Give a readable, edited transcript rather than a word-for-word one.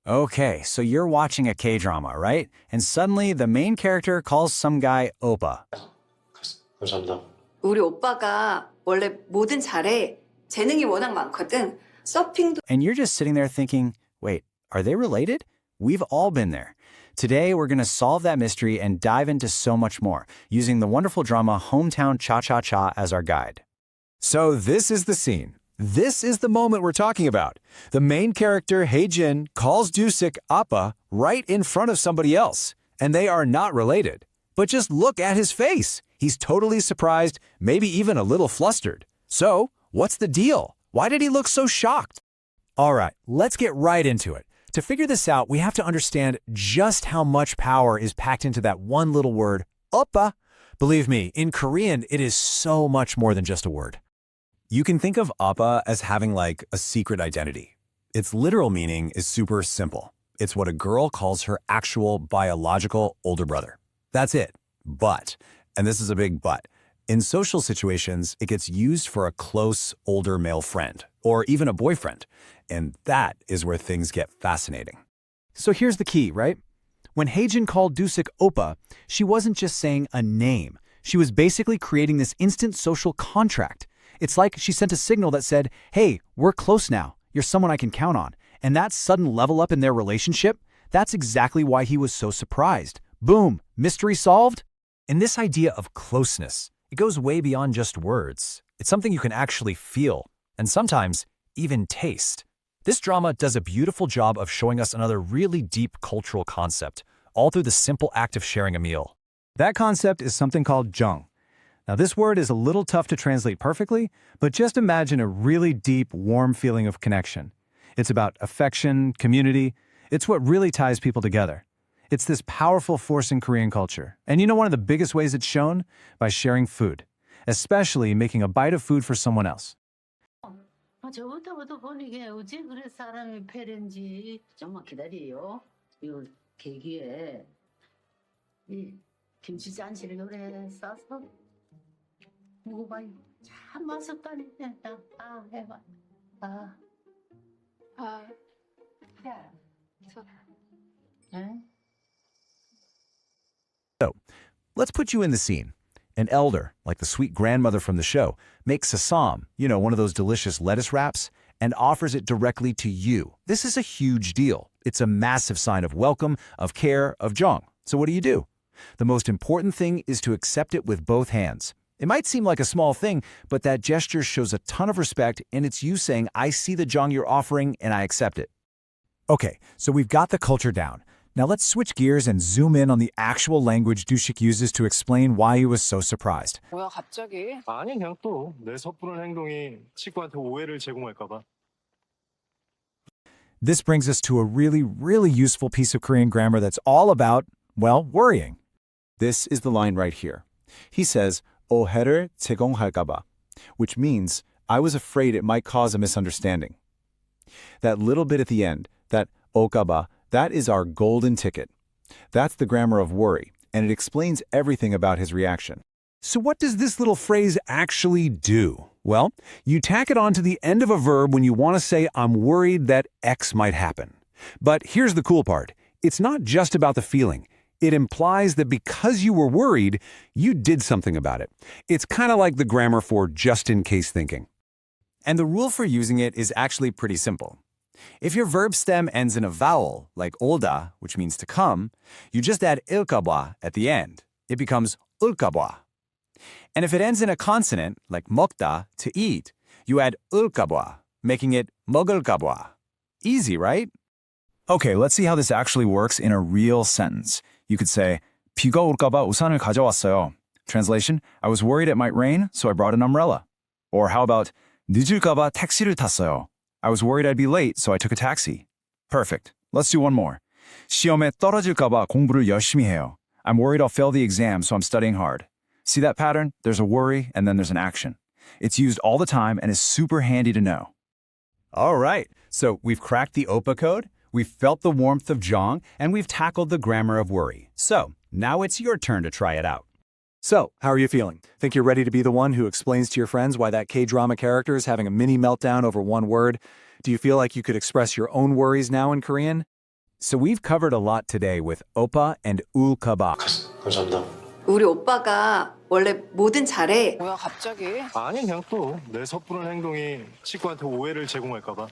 Okay, so you're watching a K-drama, right? And suddenly the main character calls some guy Oppa. 감사합니다. 우리 오빠가 원래 뭐든 잘해. 재능이 워낙 많거든. 서핑도 And you're just sitting there thinking, wait, are they related? We've all been there. Today, we're going to solve that mystery and dive into so much more, using the wonderful drama Hometown Cha-Cha-Cha as our guide. So this is the scene. This is the moment we're talking about. The main character, Hae-jin, calls Dusik Oppa right in front of somebody else, and they are not related. But just look at his face. He's totally surprised, maybe even a little flustered. So, what's the deal? Why did he look so shocked? All right, let's get right into it. To figure this out, we have to understand just how much power is packed into that one little word, Oppa. Believe me, in Korean, it is so much more than just a word. You can think of Oppa as having like a secret identity. Its literal meaning is super simple. It's what a girl calls her actual biological older brother. That's it. But, and this is a big but, in social situations, it gets used for a close older male friend, or even a boyfriend. And that is where things get fascinating. So here's the key, right? When Hae-jin called Dusik Oppa, she wasn't just saying a name. She was basically creating this instant social contract. It's like she sent a signal that said, hey, we're close now. You're someone I can count on. And that sudden level up in their relationship, that's exactly why he was so surprised. Boom, mystery solved? And this idea of closeness, it goes way beyond just words. It's something you can actually feel, and sometimes even taste. This drama does a beautiful job of showing us another really deep cultural concept, all through the simple act of sharing a meal. That concept is something called Jeong. Now, this word is a little tough to translate perfectly, but just imagine a really deep, warm feeling of connection. It's about affection, community. It's what really ties people together. It's this powerful force in Korean culture. And you know one of the biggest ways it's shown? By sharing food, especially making a bite of food for someone else. 저부터부터 보니 이게 어찌 그래 사람이 패는지 좀만 기다려요. 요 계기에 이 김치 잔치를 요래 싸서 먹어봐요. 참 맛있다니. 아 해봐. 아. 야. 응? So, let's put you in the scene. An elder, like the sweet grandmother from the show, makes a Ssam, one of those delicious lettuce wraps, and offers it directly to you. This is a huge deal. It's a massive sign of welcome, of care, of Jeong. So what do? The most important thing is to accept it with both hands. It might seem like a small thing, but that gesture shows a ton of respect, and it's you saying, I see the Jeong you're offering, and I accept it. Okay, so we've got the culture down. Now let's switch gears and zoom in on the actual language Dusik uses to explain why he was so surprised. 뭐야 갑자기? 아니 그냥 또 내 섣부른 행동이 친구한테 오해를 제공할까 봐. This brings us to a really, really useful piece of Korean grammar that's all about, well, worrying. This is the line right here. He says, 오해를 제공할까 봐, which means, I was afraid it might cause a misunderstanding. That little bit at the end, that 올까 봐, that is our golden ticket. That's the grammar of worry, and it explains everything about his reaction. So what does this little phrase actually do? Well, you tack it on to the end of a verb when you want to say, I'm worried that X might happen. But here's the cool part. It's not just about the feeling. It implies that because you were worried, you did something about it. It's kind of like the grammar for just-in-case thinking. And the rule for using it is actually pretty simple. If your verb stem ends in a vowel, like 올다, which means to come, you just add lkka at the end. It becomes ulkka. And if it ends in a consonant, like 먹다, to eat, you add ulkka, making it 먹을까. Easy, right? Okay, let's see how this actually works in a real sentence. You could say, 비가 올까 봐 우산을 가져왔어요. Translation, I was worried it might rain, so I brought an umbrella. Or how about, 늦을까 봐 택시를 탔어요. I was worried I'd be late, so I took a taxi. Perfect. Let's do one more. 시험에 떨어질까 봐 공부를 열심히 해요. I'm worried I'll fail the exam, so I'm studying hard. See that pattern? There's a worry, and then there's an action. It's used all the time and is super handy to know. All right, so we've cracked the Oppa code, we've felt the warmth of Jeong, and we've tackled the grammar of worry. So, now it's your turn to try it out. So, how are you feeling? Think you're ready to be the one who explains to your friends why that K-drama character is having a mini meltdown over one word? Do you feel like you could express your own worries now in Korean? So we've covered a lot today with Oppa and lkka. 감사합니다. 우리 오빠가 원래 뭐든 잘해. 뭐야 갑자기? 아니 그냥 또 내 섣부른 행동이 치과한테 오해를 제공할까봐.